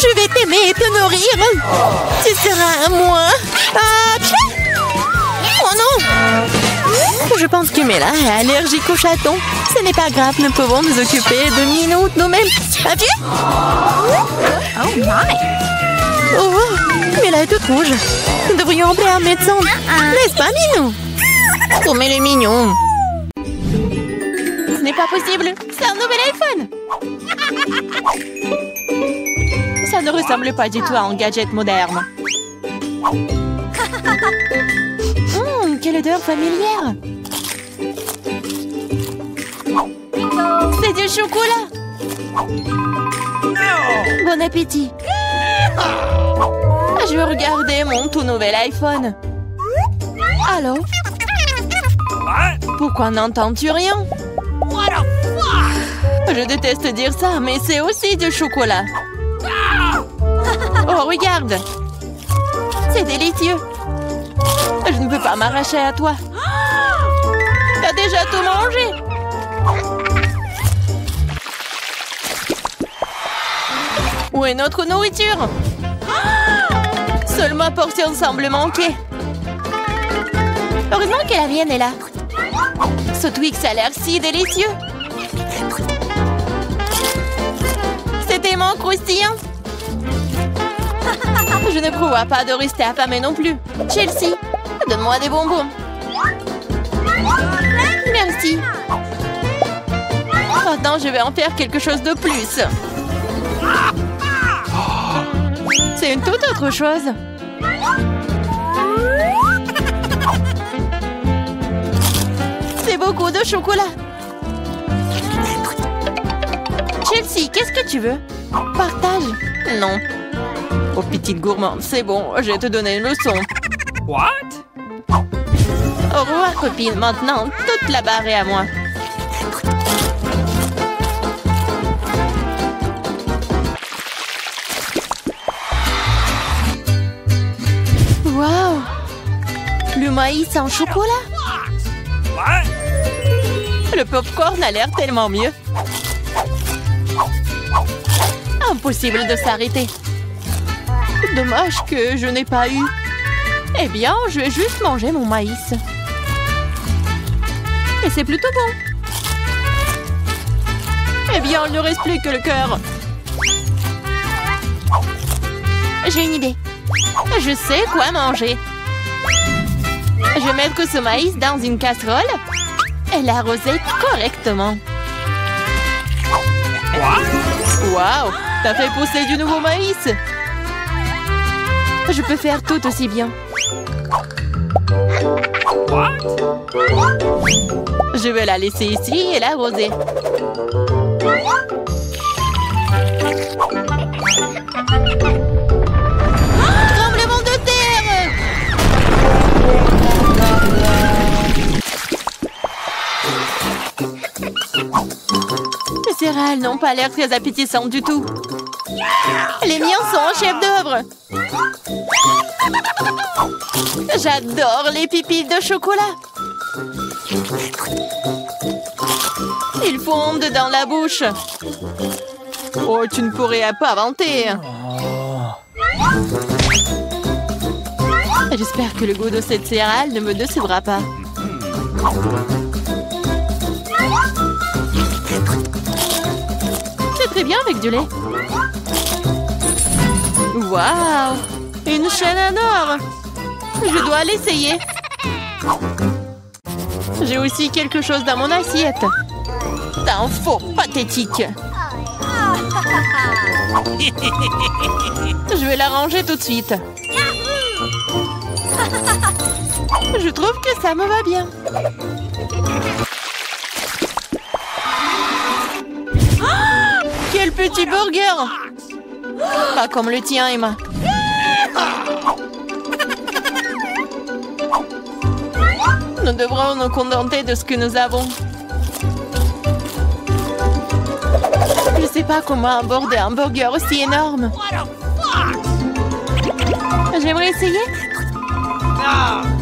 Je vais t'aimer et te nourrir. Tu seras à moi. Oh non! Je pense que Mila est allergique aux chatons. Ce n'est pas grave, nous pouvons nous occuper de Minou nous-mêmes. As-tu? Oh my! Oh, Mila est toute rouge. Nous devrions appeler un médecin. N'est-ce pas, Minou? Oh, mais les mignons. Ce n'est pas possible. C'est un nouvel iPhone. Ça ne ressemble pas du tout à un gadget moderne. Quelle odeur familière. C'est du chocolat. Bon appétit. Je veux regarder mon tout nouvel iPhone. Allô? Pourquoi n'entends-tu rien? Je déteste dire ça, mais c'est aussi du chocolat. Oh, regarde. C'est délicieux. Je ne peux pas m'arracher à toi. T'as déjà tout mangé. Où est notre nourriture? Seule ma portion semble manquer. Heureusement que la mienne est là. Ce Twix a l'air si délicieux. C'est tellement croustillant. Je ne prévois pas de rester affamée non plus. Chelsea, donne-moi des bonbons. Merci. Maintenant, je vais en faire quelque chose de plus. C'est une toute autre chose. C'est beaucoup de chocolat. Chelsea, qu'est-ce que tu veux? Partage. Non. Oh, petite gourmande, c'est bon, je vais te donner une leçon. What? Au revoir, copine. Maintenant, toute la barre est à moi. Waouh! Le maïs en chocolat? What? Le popcorn a l'air tellement mieux. Impossible de s'arrêter. Dommage que je n'ai pas eu. Eh bien, je vais juste manger mon maïs. Et c'est plutôt bon. Eh bien, il ne reste plus que le cœur. J'ai une idée. Je sais quoi manger. Je vais mettre ce maïs dans une casserole et l'arroser correctement. Waouh! T'as fait pousser du nouveau maïs! Je peux faire tout aussi bien. What? Je vais la laisser ici et l'arroser. Tremblement de terre! Elles n'ont pas l'air très appétissantes du tout. Les miens sont un chef-d'œuvre. J'adore les pipilles de chocolat. Ils fondent dans la bouche. Oh, tu ne pourrais pas inventer. J'espère que le goût de cette céréale ne me décevra pas. C'est très bien avec du lait. Waouh! Une chaîne en or! Je dois l'essayer. J'ai aussi quelque chose dans mon assiette. T'es un faux pathétique. Je vais la ranger tout de suite. Je trouve que ça me va bien. Oh, quel petit burger! Pas comme le tien, Emma. Nous devrons nous contenter de ce que nous avons. Je ne sais pas comment aborder un burger aussi énorme. J'aimerais essayer.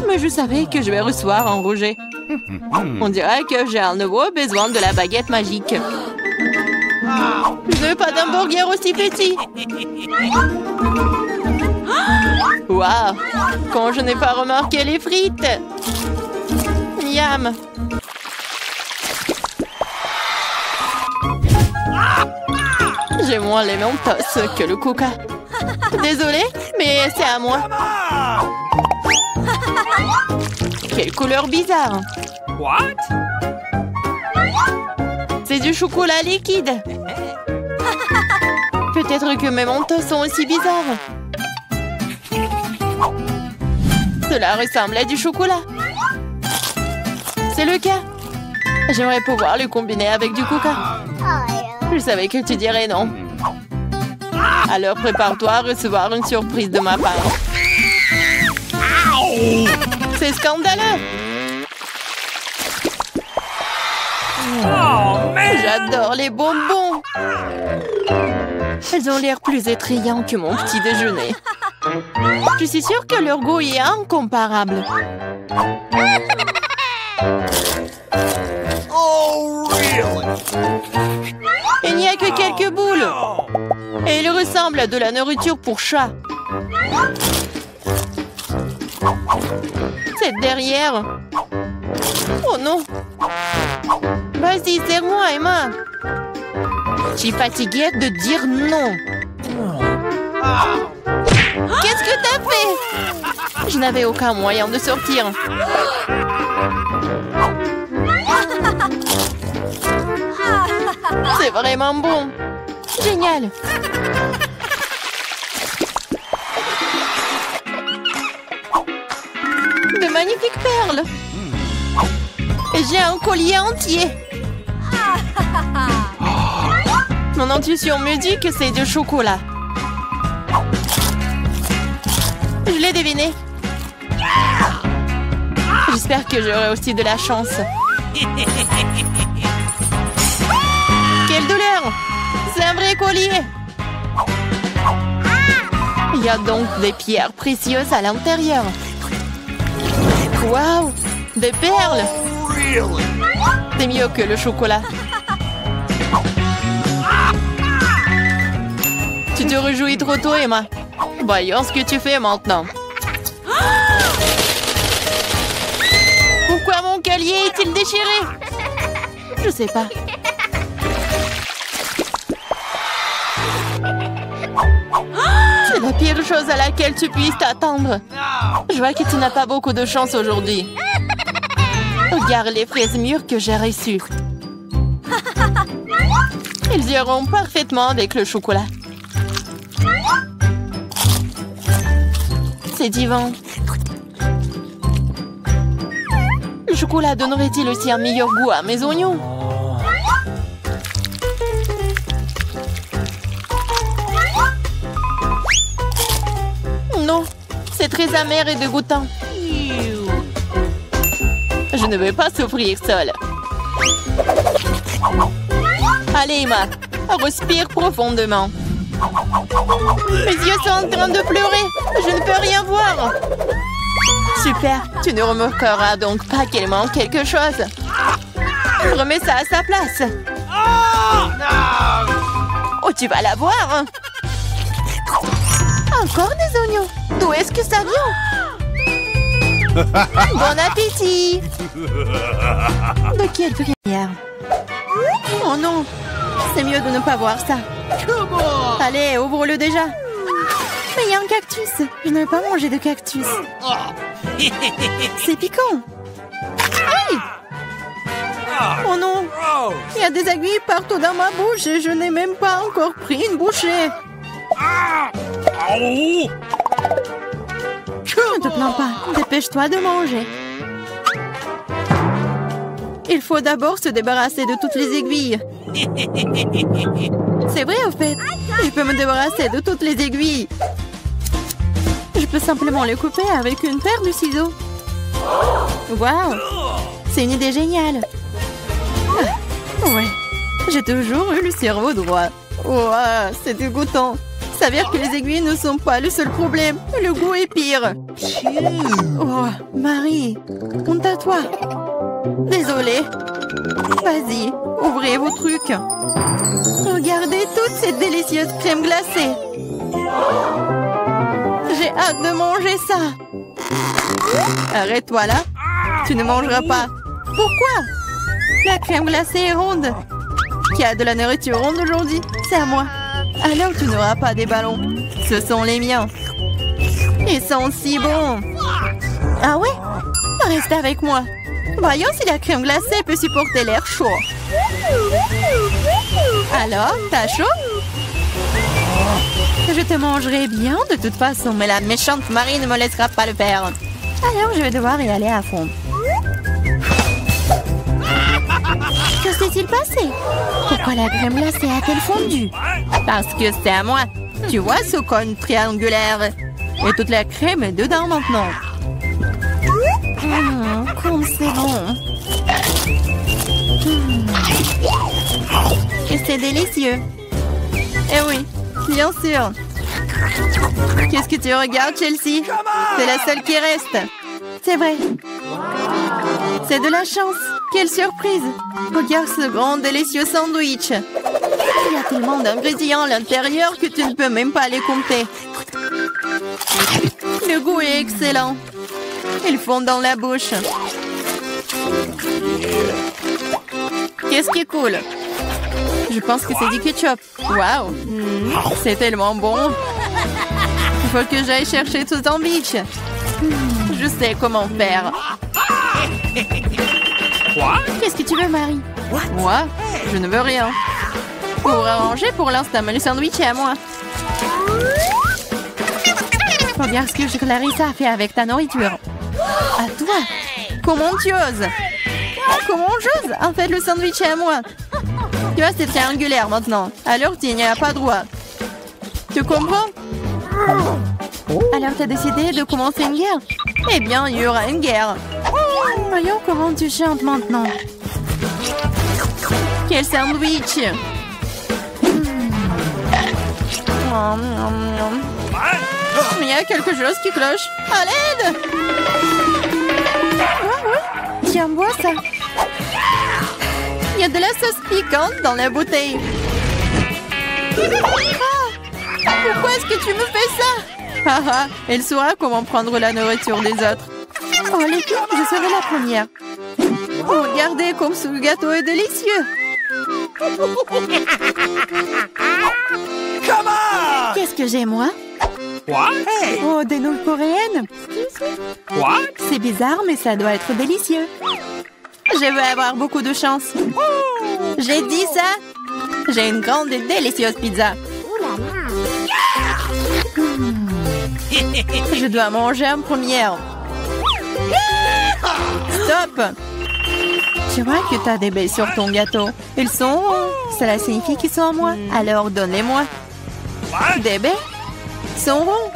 Mais je savais que je vais recevoir un rejet. On dirait que j'ai un nouveau besoin de la baguette magique. Je veux pas d'un burger aussi petit. Waouh! Quand je n'ai pas remarqué les frites. Miam! J'ai moins les Mentos que le Coca. Désolée, mais c'est à moi. Quelle couleur bizarre! What? C'est du chocolat liquide. Peut-être que mes Mentos sont aussi bizarres. Cela ressemble à du chocolat. C'est le cas. J'aimerais pouvoir le combiner avec du Coca. Je savais que tu dirais non. Alors prépare-toi à recevoir une surprise de ma part. C'est scandaleux. Oh, man! J'adore les bonbons. Elles ont l'air plus attrayants que mon petit déjeuner. Je suis sûre que leur goût est incomparable. Oh, really? Il n'y a que quelques boules. Et ils ressemblent à de la nourriture pour chat. C'est derrière. Oh non. Vas-y, serre-moi, Emma. Je suis fatiguée de dire non. Qu'est-ce que t'as fait? Je n'avais aucun moyen de sortir. C'est vraiment bon. Génial. De magnifiques perles. Et j'ai un collier entier. Mon intuition me dit que c'est du chocolat. Je l'ai deviné. J'espère que j'aurai aussi de la chance. Quelle douleur! C'est un vrai collier! Il y a donc des pierres précieuses à l'intérieur. Waouh! Des perles! C'est mieux que le chocolat. Tu te réjouis trop tôt, Emma. Voyons ce que tu fais maintenant. Pourquoi mon collier est-il déchiré? Je sais pas. C'est la pire chose à laquelle tu puisses t'attendre. Je vois que tu n'as pas beaucoup de chance aujourd'hui. Regarde les fraises mûres que j'ai reçues. Ils iront parfaitement avec le chocolat. C'est divin. Le chocolat donnerait-il aussi un meilleur goût à mes oignons? Non, c'est très amer et dégoûtant. Je ne veux pas souffrir seule. Allez, Emma, Respire profondément. Mes yeux sont en train de pleurer. Je ne peux rien voir. Super. Tu ne remarqueras donc pas qu'il manque quelque chose. Remets ça à sa place. Oh, tu vas la voir. Encore des oignons. D'où est-ce que ça vient? Bon appétit. De quelle prière? Oh non. C'est mieux de ne pas voir ça. Allez, ouvre-le déjà. Mais il y a un cactus. Je ne vais pas manger de cactus. C'est piquant. Aïe! Oh non! Il y a des aiguilles partout dans ma bouche et je n'ai même pas encore pris une bouchée. Ne te plains pas. Dépêche-toi de manger. Il faut d'abord se débarrasser de toutes les aiguilles. C'est vrai, au fait. Je peux me débarrasser de toutes les aiguilles. Je peux simplement les couper avec une paire de ciseaux. Waouh! C'est une idée géniale. Ouais. J'ai toujours eu le cerveau droit. Waouh, c'est dégoûtant. S'avère que les aiguilles ne sont pas le seul problème. Le goût est pire. Oh, Marie, honte à toi. Désolée. Vas-y, ouvrez vos trucs. Regardez toute cette délicieuse crème glacée. J'ai hâte de manger ça. Arrête-toi là. Tu ne mangeras pas. Pourquoi? La crème glacée est ronde. Qui a de la nourriture ronde aujourd'hui? C'est à moi. Alors tu n'auras pas des ballons. Ce sont les miens. Ils sont si bons. Ah ouais? Reste avec moi. Voyons si la crème glacée peut supporter l'air chaud. Alors, t'as chaud? Je te mangerai bien de toute façon, mais la méchante Marie ne me laissera pas le faire. Alors, je vais devoir y aller à fond. Que s'est-il passé? Pourquoi la crème glacée a-t-elle fondu? Parce que c'est à moi. Tu vois ce cône triangulaire? Et toute la crème est dedans maintenant. Comme c'est bon. Et c'est délicieux. Eh oui, bien sûr. Qu'est-ce que tu regardes, Chelsea? C'est la seule qui reste. C'est vrai. C'est de la chance. Quelle surprise. Regarde ce grand délicieux sandwich. Il y a tellement d'ingrédients à l'intérieur que tu ne peux même pas les compter. Le goût est excellent. Ils fondent dans la bouche. Qu'est-ce qui est cool? Je pense que c'est du ketchup. Waouh! C'est tellement bon. Il faut que j'aille chercher ce sandwich. Je sais comment faire. Qu'est-ce que tu veux, Marie? Moi? Je ne veux rien. Pour arranger pour l'instant, mais le sandwich est à moi. Regarde ce que Clarissa a fait avec ta nourriture. À toi? Comment tu oses? Comment j'ose? En fait, le sandwich est à moi. Tu vois, c'est triangulaire maintenant. Alors, tu n'y as pas droit. Tu comprends? Alors, tu as décidé de commencer une guerre? Eh bien, il y aura une guerre. Voyons comment tu chantes maintenant. Quel sandwich! Il y a quelque chose qui cloche. À l'aide! Ah oui, tiens, bois ça. Il y a de la sauce piquante dans la bouteille. Ah, pourquoi est-ce que tu me fais ça? Haha, elle saura comment prendre la nourriture des autres. Oh les filles, je serai la première. Oh, regardez comme ce gâteau est délicieux. Qu'est-ce que j'ai, moi? Oh, des nouilles coréennes. C'est bizarre, mais ça doit être délicieux. Je vais avoir beaucoup de chance. J'ai dit ça. J'ai une grande et délicieuse pizza. Je dois manger en première. Stop! Tu vois que tu as des baies sur ton gâteau. Ils sont ronds. Cela signifie qu'ils sont à moi. Alors donne-les-moi. Des baies? Ils sont ronds.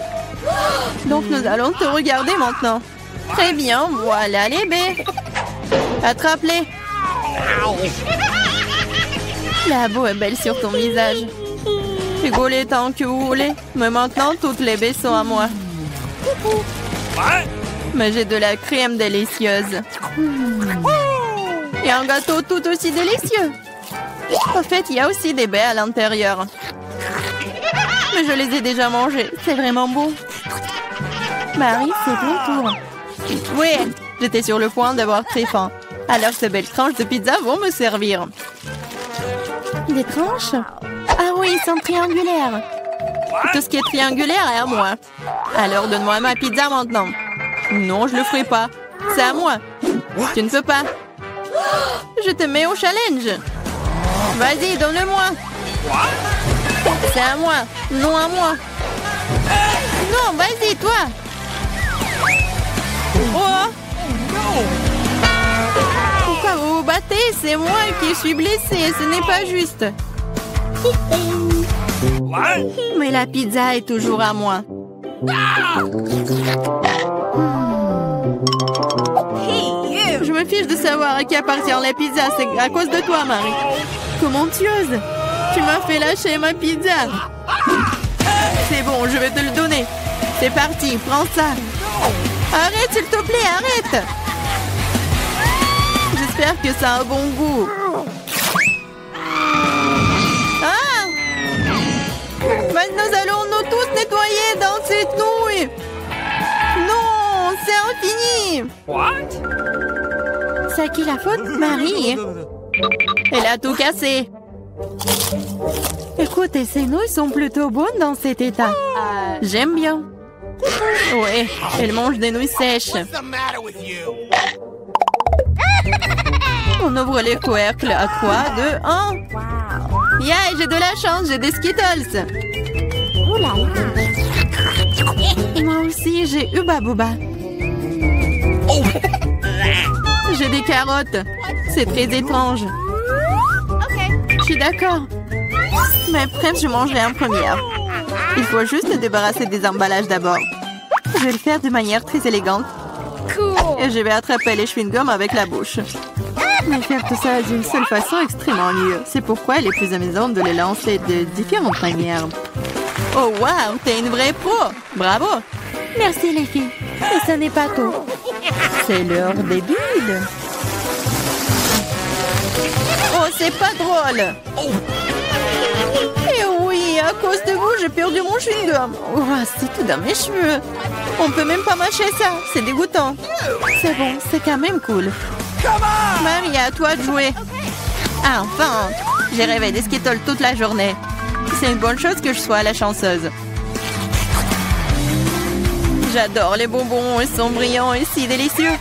Donc nous allons te regarder maintenant. Très bien, voilà les baies. Attrape-les. La boue est belle sur ton visage. Rigolez tant que vous voulez, mais maintenant toutes les baies sont à moi. Mais j'ai de la crème délicieuse. Et un gâteau tout aussi délicieux. En fait, il y a aussi des baies à l'intérieur. Mais je les ai déjà mangées. C'est vraiment bon. Marie, c'est ton tour. Oui, j'étais sur le point d'avoir très faim. Alors ces belles tranches de pizza vont me servir. Des tranches? Ah oui, ils sont triangulaires. Tout ce qui est triangulaire est à moi. Alors donne-moi ma pizza maintenant. Non, je le ferai pas. C'est à moi. Tu ne peux pas. Je te mets au challenge. Vas-y, donne-le-moi. C'est à moi. Non à moi. Non, vas-y, toi. Oh. Pourquoi vous vous battez? C'est moi qui suis blessée. Ce n'est pas juste. Mais la pizza est toujours à moi. Je me fiche de savoir à qui appartient la pizza. C'est à cause de toi, Marie. Comment tu oses? Tu m'as fait lâcher ma pizza. C'est bon, je vais te le donner. C'est parti, prends ça. Arrête, s'il te plaît, arrête. J'espère que ça a un bon goût. Ah! Maintenant, nous allons nous tous nettoyer dans cette nouille. Non, c'est infini. C'est à qui la faute? Marie. Elle a tout cassé. Écoutez, ces nouilles sont plutôt bonnes dans cet état. J'aime bien. Ouais, elle mange des nouilles sèches. On ouvre les couvercles à 3, 2, 1. Yeah, j'ai de la chance, j'ai des Skittles. Et moi aussi, j'ai Hubba Bubba. J'ai des carottes. C'est très étrange. Je suis d'accord. Mais presque, je mangerai en première. Il faut juste se débarrasser des emballages d'abord. Je vais le faire de manière très élégante. Et je vais attraper les chewing-gums avec la bouche. Mais faire tout ça d'une seule façon est extrêmement mieux. C'est pourquoi il est plus amusant de les lancer de différentes manières. Oh wow, t'es une vraie pro. Bravo. Merci les filles. Mais ce n'est pas tout. C'est l'heure des bulles. Oh, c'est pas drôle. Et oui, à cause de vous, j'ai perdu mon chewing-gum. Oh, c'est tout dans mes cheveux. On peut même pas mâcher ça. C'est dégoûtant. C'est bon, c'est quand même cool. Marie, à toi de jouer. Ah, enfin, j'ai rêvé des Skittles toute la journée. C'est une bonne chose que je sois la chanceuse. J'adore les bonbons, ils sont brillants et si délicieux.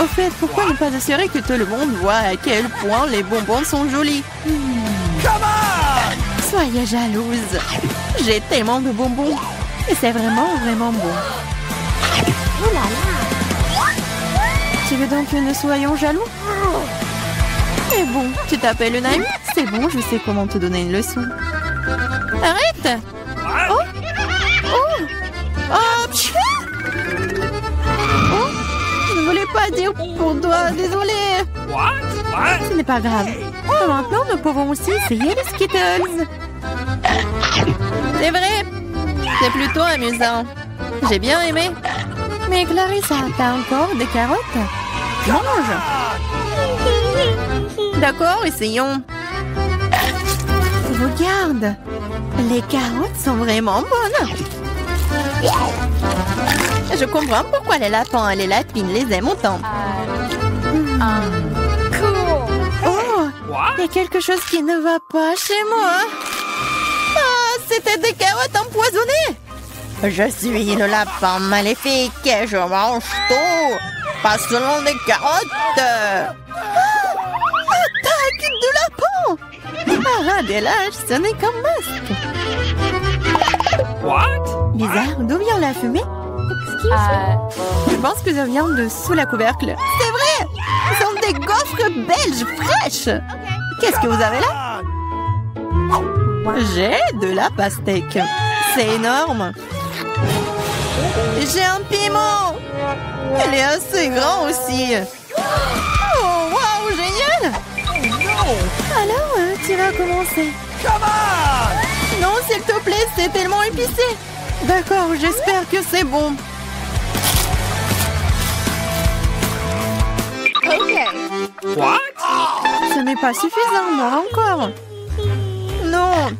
Au fait, pourquoi ne pas assurer que tout le monde voit à quel point les bonbons sont jolis? Soyez jalouse. J'ai tellement de bonbons. Et c'est vraiment, vraiment bon. Oh là là. Tu veux donc que nous soyons jaloux? Mais bon, tu t'appelles une amie? C'est bon, je sais comment te donner une leçon. Arrête! Oh! Oh! Oh! Pfiou! Oh! Je ne voulais pas dire pour toi, désolée. Ce n'est pas grave. Et maintenant, nous pouvons aussi essayer les Skittles. C'est vrai. C'est plutôt amusant. J'ai bien aimé. Mais Clarissa, t'as encore des carottes? Mange. D'accord, essayons. Regarde. Les carottes sont vraiment bonnes. Je comprends pourquoi les lapins et les lapines les aiment autant. Oh, il y a quelque chose qui ne va pas chez moi. Ah, c'était des carottes empoisonnées. Je suis le lapin maléfique et je mange tout. Pas seulement des carottes. Attaque de lapin. Ah, des lâches, ce n'est qu'un masque. Bizarre, d'où vient la fumée? Je pense que ça vient de sous la couvercle. C'est vrai! Ce sont des gaufres belges fraîches! Qu'est-ce que vous avez là? J'ai de la pastèque. C'est énorme. J'ai un piment! Il est assez grand aussi. Oh, waouh, génial! Alors, tu vas commencer. Come on! Non, s'il te plaît, c'est tellement épicé. D'accord, j'espère que c'est bon. What? Ce n'est pas suffisant, moi encore. Non.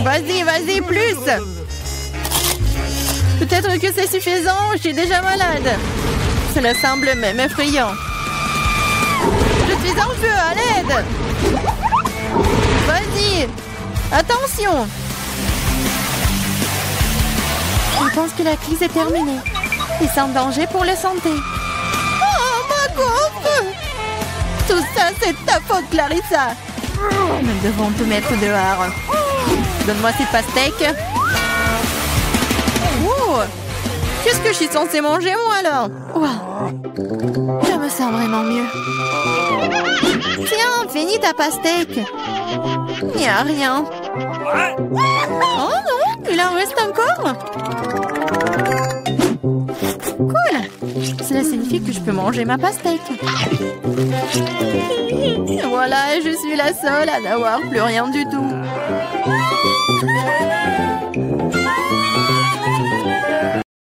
Vas-y, vas-y, plus. Peut-être que c'est suffisant, je suis déjà malade. Cela semble même effrayant. Je suis en feu, à l'aide. Vas-y. Attention. Je pense que la crise est terminée. Et sans danger pour la santé. Oh, ma coupe! Tout ça, c'est ta faute, Clarissa. Nous devons te mettre dehors. Donne-moi cette pastèque. Oh! Qu'est-ce que je suis censée manger, moi, alors? Wow. Je me sens vraiment mieux. Tiens, finis ta pastèque. Il n'y a rien. Oh non, il en reste encore. Cool. Cela signifie que je peux manger ma pastèque. Voilà, je suis la seule à n'avoir plus rien du tout.